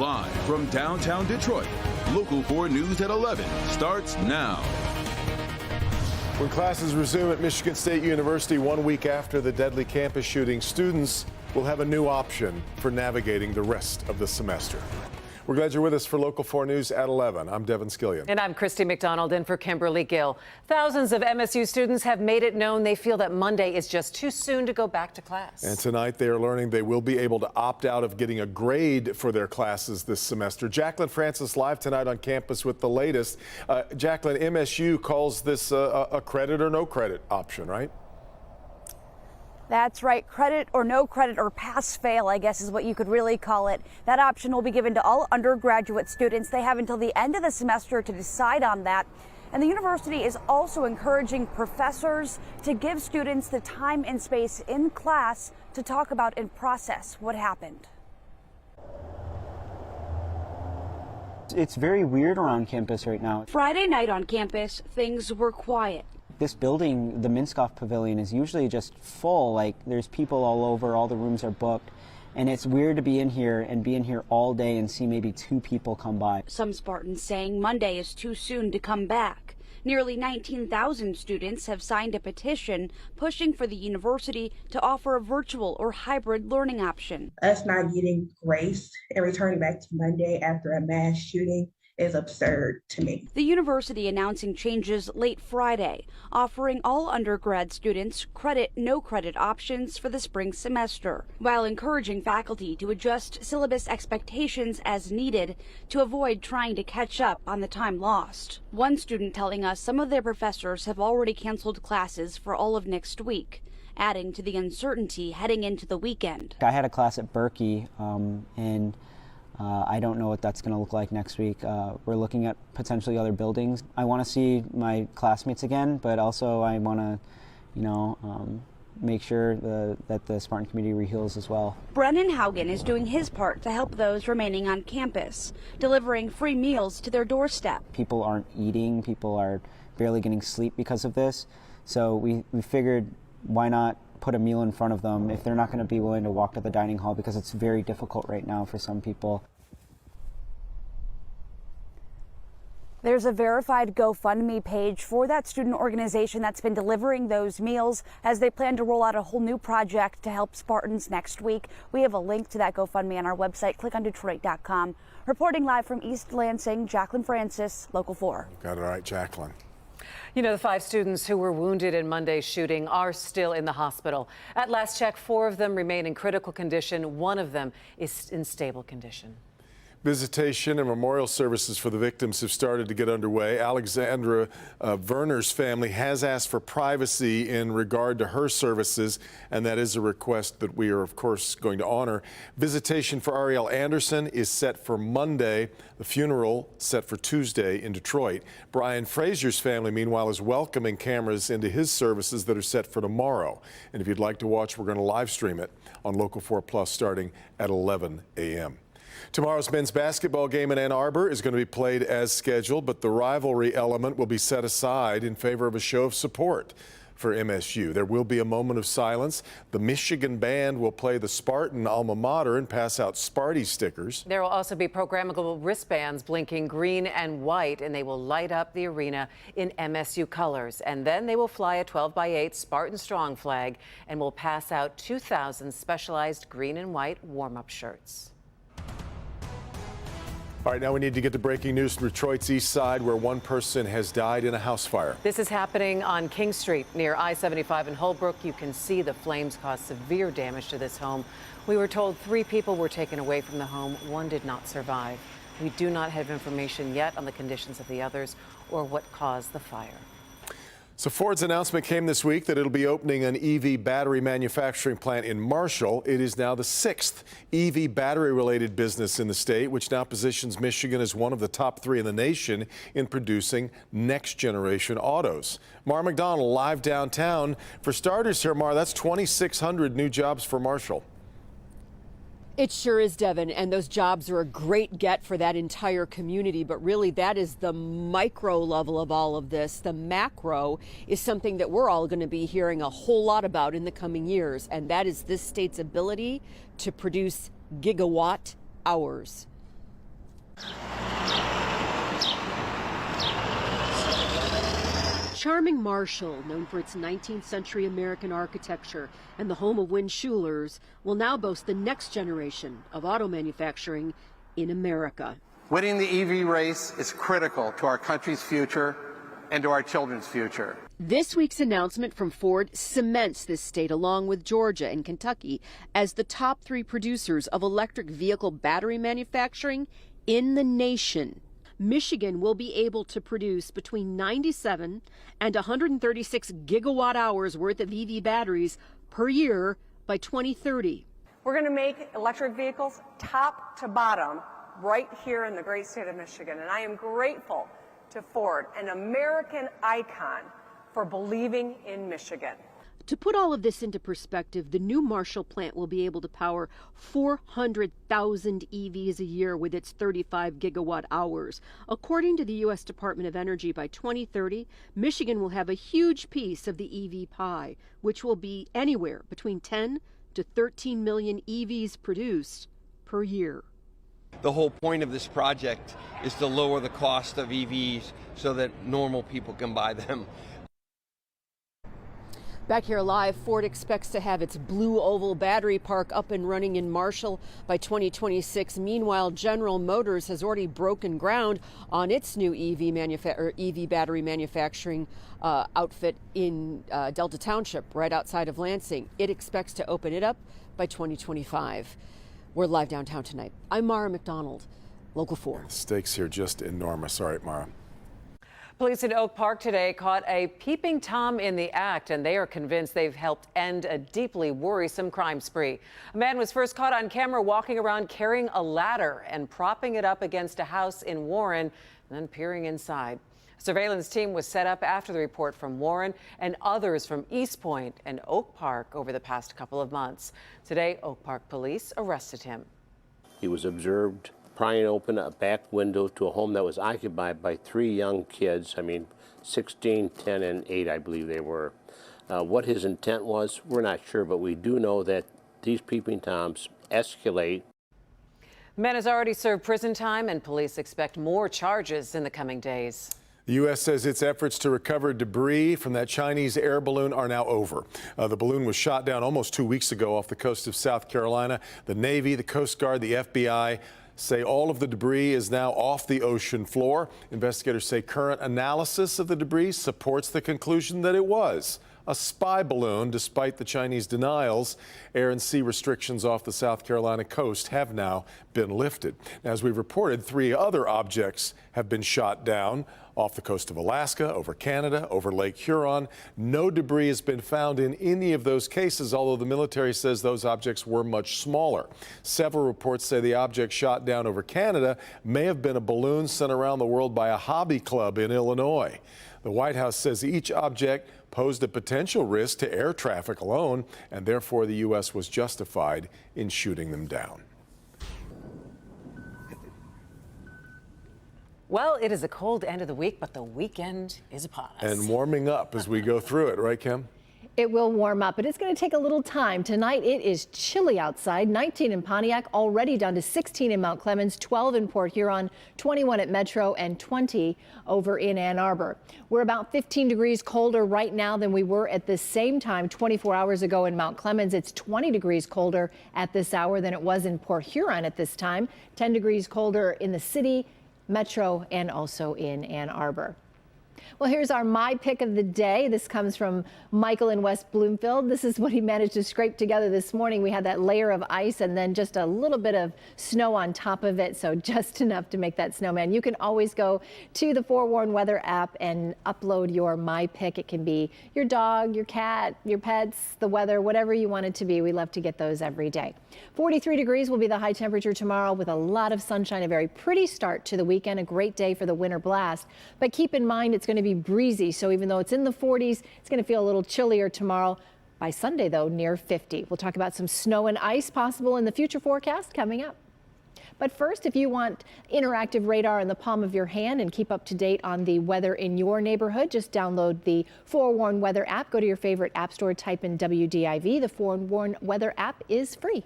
Live from downtown Detroit, Local 4 News at 11 starts now. When classes resume at Michigan State University 1 week after the deadly campus shooting, students will have a new option for navigating the rest of the semester. We're glad you're with us for Local 4 News at 11. I'm Devin Skillion. And I'm Christy McDonald in for Kimberly Gill. Thousands of MSU students have made it known they feel that Monday is just too soon to go back to class. And tonight they are learning they will be able to opt out of getting a grade for their classes this semester. Jacqueline Francis live tonight on campus with the latest. Jacqueline, MSU calls this a credit or no credit option, right? That's right. Credit or no credit, or pass fail, I guess is what you could really call it. That option will be given to all undergraduate students. They have until the end of the semester to decide on that. And the university is also encouraging professors to give students the time and space in class to talk about and process what happened. It's very weird around campus right now. Friday night on campus, things were quiet. This building, the Minskoff Pavilion, is usually just full. Like, there's people all over, all the rooms are booked. And it's weird to be in here and be in here all day and see maybe 2 people come by. Some Spartans saying Monday is too soon to come back. Nearly 19,000 students have signed a petition pushing for the university to offer a virtual or hybrid learning option. Us not getting grace and returning back to Monday after a mass shooting is absurd to me. The university announcing changes late Friday, offering all undergrad students credit, no credit options for the spring semester, while encouraging faculty to adjust syllabus expectations as needed to avoid trying to catch up on the time lost. One student telling us some of their professors have already canceled classes for all of next week, adding to the uncertainty heading into the weekend. I had a class at Berkey, and I don't know what that's going to look like next week. We're looking at potentially other buildings. I want to see my classmates again, but also I want to, make sure that the Spartan community reheals as well. Brennan Haugen is doing his part to help those remaining on campus, delivering free meals to their doorstep. People aren't eating. People are barely getting sleep because of this. So we figured, why not put a meal in front of them if they're not going to be willing to walk to the dining hall, because it's very difficult right now for some people. There's a verified GoFundMe page for that student organization that's been delivering those meals as they plan to roll out a whole new project to help Spartans next week. We have a link to that GoFundMe on our website, clickondetroit.com. Reporting live from East Lansing, Jacqueline Francis, Local 4. Got it right, Jacqueline. You know, the 5 students who were wounded in Monday's shooting are still in the hospital. At last check, 4 of them remain in critical condition. 1 of them is in stable condition. Visitation and memorial services for the victims have started to get underway. Alexandra Werner's family has asked for privacy in regard to her services, and that is a request that we are, of course, going to honor. Visitation for Ariel Anderson is set for Monday. The funeral set for Tuesday in Detroit. Brian Frazier's family, meanwhile, is welcoming cameras into his services that are set for tomorrow. And if you'd like to watch, we're going to live stream it on Local 4 Plus starting at 11 a.m. Tomorrow's men's basketball game in Ann Arbor is going to be played as scheduled, but the rivalry element will be set aside in favor of a show of support for MSU. There will be a moment of silence. The Michigan band will play the Spartan alma mater and pass out Sparty stickers. There will also be programmable wristbands blinking green and white, and they will light up the arena in MSU colors. And then they will fly a 12x8 Spartan Strong flag and will pass out 2,000 specialized green and white warm-up shirts. All right, now we need to get to breaking news from Detroit's east side, where 1 person has died in a house fire. This is happening on King Street near I-75 in Holbrook. You can see the flames caused severe damage to this home. We were told 3 people were taken away from the home. 1 did not survive. We do not have information yet on the conditions of the others or what caused the fire. So Ford's announcement came this week that it'll be opening an EV battery manufacturing plant in Marshall. It is now the 6th EV battery-related business in the state, which now positions Michigan as one of the top 3 in the nation in producing next-generation autos. Mara McDonald live downtown. For starters here, Mara, that's 2,600 new jobs for Marshall. It sure is, Devin, and those jobs are a great get for that entire community, but really that is the micro level of all of this. The macro is something that we're all going to be hearing a whole lot about in the coming years, and that is this state's ability to produce gigawatt hours. Charming Marshall, known for its 19th century American architecture and the home of Wynn Schuler's, will now boast the next generation of auto manufacturing in America. Winning the EV race is critical to our country's future and to our children's future. This week's announcement from Ford cements this state, along with Georgia and Kentucky, as the top 3 producers of electric vehicle battery manufacturing in the nation. Michigan will be able to produce between 97 and 136 gigawatt hours worth of EV batteries per year by 2030. We're going to make electric vehicles top to bottom right here in the great state of Michigan. And I am grateful to Ford, an American icon, for believing in Michigan. To put all of this into perspective, the new Marshall plant will be able to power 400,000 EVs a year with its 35 gigawatt hours. According to the U.S. Department of Energy, by 2030, Michigan will have a huge piece of the EV pie, which will be anywhere between 10 to 13 million EVs produced per year. The whole point of this project is to lower the cost of EVs so that normal people can buy them. Back here live, Ford expects to have its Blue Oval battery park up and running in Marshall by 2026. Meanwhile, General Motors has already broken ground on its new EV battery manufacturing outfit in Delta Township, right outside of Lansing. It expects to open it up by 2025. We're live downtown tonight. I'm Mara McDonald, Local 4. The stakes here just enormous. All right, Mara. Police in Oak Park today caught a peeping Tom in the act, and they are convinced they've helped end a deeply worrisome crime spree. A man was first caught on camera walking around carrying a ladder and propping it up against a house in Warren, and then peering inside. A surveillance team was set up after the report from Warren and others from East Point and Oak Park over the past couple of months. Today, Oak Park police arrested him. He was observed prying open a back window to a home that was occupied by 3 young kids. 16, 10, and 8, I believe they were. What his intent was, we're not sure, but we do know that these peeping Toms escalate. The man has already served prison time, and police expect more charges in the coming days. The U.S. says its efforts to recover debris from that Chinese air balloon are now over. The balloon was shot down almost 2 weeks ago off the coast of South Carolina. The Navy, the Coast Guard, the FBI say all of the debris is now off the ocean floor. Investigators say current analysis of the debris supports the conclusion that it was a spy balloon, despite the Chinese denials. Air and sea restrictions off the South Carolina coast have now been lifted. Now, as we've reported, 3 other objects have been shot down off the coast of Alaska, over Canada, over Lake Huron. No debris has been found in any of those cases, although the military says those objects were much smaller. Several reports say the object shot down over Canada may have been a balloon sent around the world by a hobby club in Illinois. The White House says each object posed a potential risk to air traffic alone, and therefore the U.S. was justified in shooting them down. Well, it is a cold end of the week, but the weekend is upon us. And warming up as we go through it, right, Kim? It will warm up, but it's going to take a little time. Tonight, it is chilly outside. 19 in Pontiac, already down to 16 in Mount Clemens, 12 in Port Huron, 21 at Metro, and 20 over in Ann Arbor. We're about 15 degrees colder right now than we were at the same time 24 hours ago in Mount Clemens. It's 20 degrees colder at this hour than it was in Port Huron at this time. 10 degrees colder in the city, Metro, and also in Ann Arbor. Well, here's our My Pick of the Day. This comes from Michael in West Bloomfield. This is what he managed to scrape together this morning. We had that layer of ice and then just a little bit of snow on top of it, so just enough to make that snowman. You can always go to the Forewarn Weather app and upload your My Pick. It can be your dog, your cat, your pets, the weather, whatever you want it to be. We love to get those every day. 43 degrees will be the high temperature tomorrow with a lot of sunshine. A very pretty start to the weekend, a great day for the winter blast. But keep in mind it's going to be breezy, so even though it's in the 40s, it's going to feel a little chillier tomorrow. By Sunday, though, near 50. We'll talk about some snow and ice possible in the future forecast coming up. But first, if you want interactive radar in the palm of your hand and keep up to date on the weather in your neighborhood, just download the Forewarn Weather app. Go to your favorite app store, type in WDIV. The Forewarn Weather app is free.